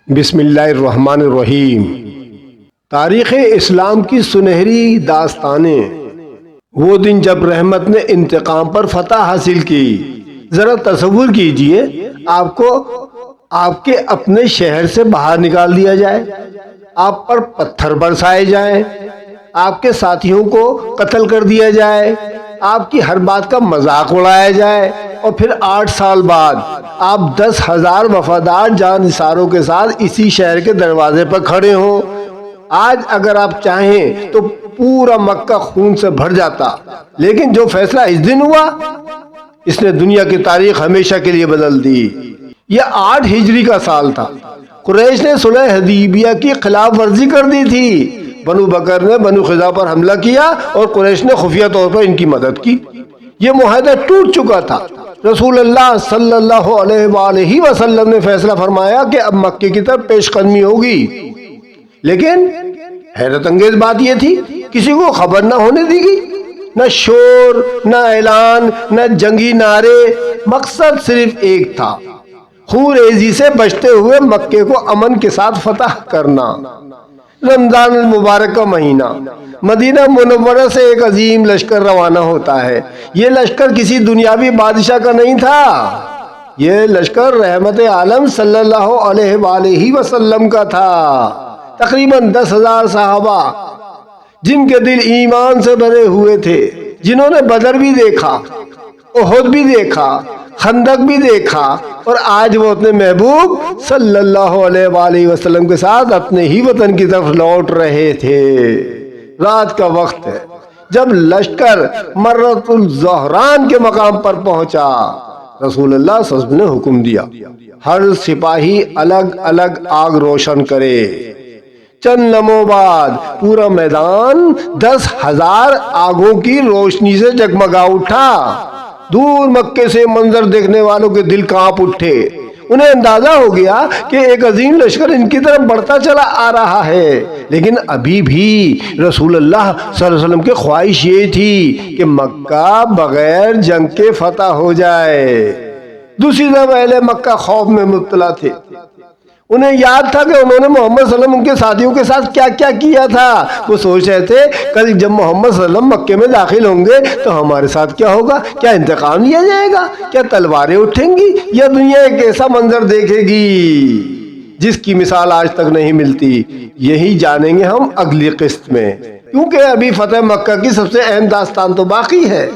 بسم اللہ الرحمن الرحیم۔ تاریخ اسلام کی سنہری داستانیں۔ وہ دن جب رحمت نے انتقام پر فتح حاصل کی۔ ذرا تصور کیجئے آپ کو آپ کے اپنے شہر سے باہر نکال دیا جائے، آپ پر پتھر برسائے جائیں، آپ کے ساتھیوں کو قتل کر دیا جائے، آپ کی ہر بات کا مذاق اڑایا جائے، اور پھر 8 سال بعد آپ 10,000 وفادار جانثاروں کے ساتھ اسی شہر کے دروازے پر کھڑے ہوں۔ آج اگر آپ چاہیں تو پورا مکہ خون سے بھر جاتا، لیکن جو فیصلہ اس دن ہوا اس نے دنیا کی تاریخ ہمیشہ کے لیے بدل دی۔ یہ 8 ہجری کا سال تھا۔ قریش نے صلح حدیبیہ کی خلاف ورزی کر دی تھی۔ بنو بکر نے بنو خزاعہ پر حملہ کیا اور قریش نے خفیہ طور پر ان کی مدد کی۔ یہ معاہدہ ٹوٹ چکا تھا۔ رسول اللہ صلی اللہ علیہ وآلہ وسلم نے فیصلہ فرمایا کہ اب مکے کی طرف پیش قدمی ہوگی، لیکن حیرت انگیز بات یہ تھی کسی کو خبر نہ ہونے دی گئی، نہ شور، نہ اعلان، نہ جنگی نعرے۔ مقصد صرف ایک تھا، خون ریزی سے بچتے ہوئے مکے کو امن کے ساتھ فتح کرنا۔ رمضان المبارک کا مہینہ، مدینہ منورہ سے ایک عظیم لشکر روانہ ہوتا ہے۔ یہ لشکر کسی دنیاوی بادشاہ کا نہیں تھا، یہ لشکر رحمت عالم صلی اللہ علیہ وآلہ وسلم کا تھا۔ تقریباً 10,000 صحابہ جن کے دل ایمان سے بھرے ہوئے تھے، جنہوں نے بدر بھی دیکھا، احد بھی دیکھا، خندق بھی دیکھا، اور آج وہ اپنے محبوب صلی اللہ علیہ وآلہ وسلم کے ساتھ اپنے ہی وطن کی طرف لوٹ رہے تھے۔ رات کا وقت ہے جب لشکر مرۃ الزہران کے مقام پر پہنچا۔ رسول اللہ صلی اللہ علیہ وسلم نے حکم دیا ہر سپاہی الگ الگ آگ روشن کرے۔ چند لمحوں بعد پورا میدان 10,000 آگوں کی روشنی سے جگمگا اٹھا۔ دور مکے سے منظر دیکھنے والوں کے دل کانپ اٹھے۔ انہیں اندازہ ہو گیا کہ ایک عظیم لشکر ان کی طرف بڑھتا چلا آ رہا ہے، لیکن ابھی بھی رسول اللہ صلی اللہ علیہ وسلم کی خواہش یہ تھی کہ مکہ بغیر جنگ کے فتح ہو جائے۔ دوسری طرف اہل مکہ خوف میں مبتلا تھے۔ انہیں یاد تھا کہ انہوں نے محمد صلی اللہ علیہ وسلم ان کے ساتھیوں کے ساتھ کیا کیا کیا تھا۔ وہ سوچ رہے تھے کل جب محمد صلی اللہ علیہ وسلم مکے میں داخل ہوں گے تو ہمارے ساتھ کیا ہوگا؟ کیا انتقام لیا جائے گا؟ کیا تلواریں اٹھیں گی؟ یا دنیا ایک ایسا منظر دیکھے گی جس کی مثال آج تک نہیں ملتی؟ یہی جانیں گے ہم اگلی قسط میں، کیونکہ ابھی فتح مکہ کی سب سے اہم داستان تو باقی ہے۔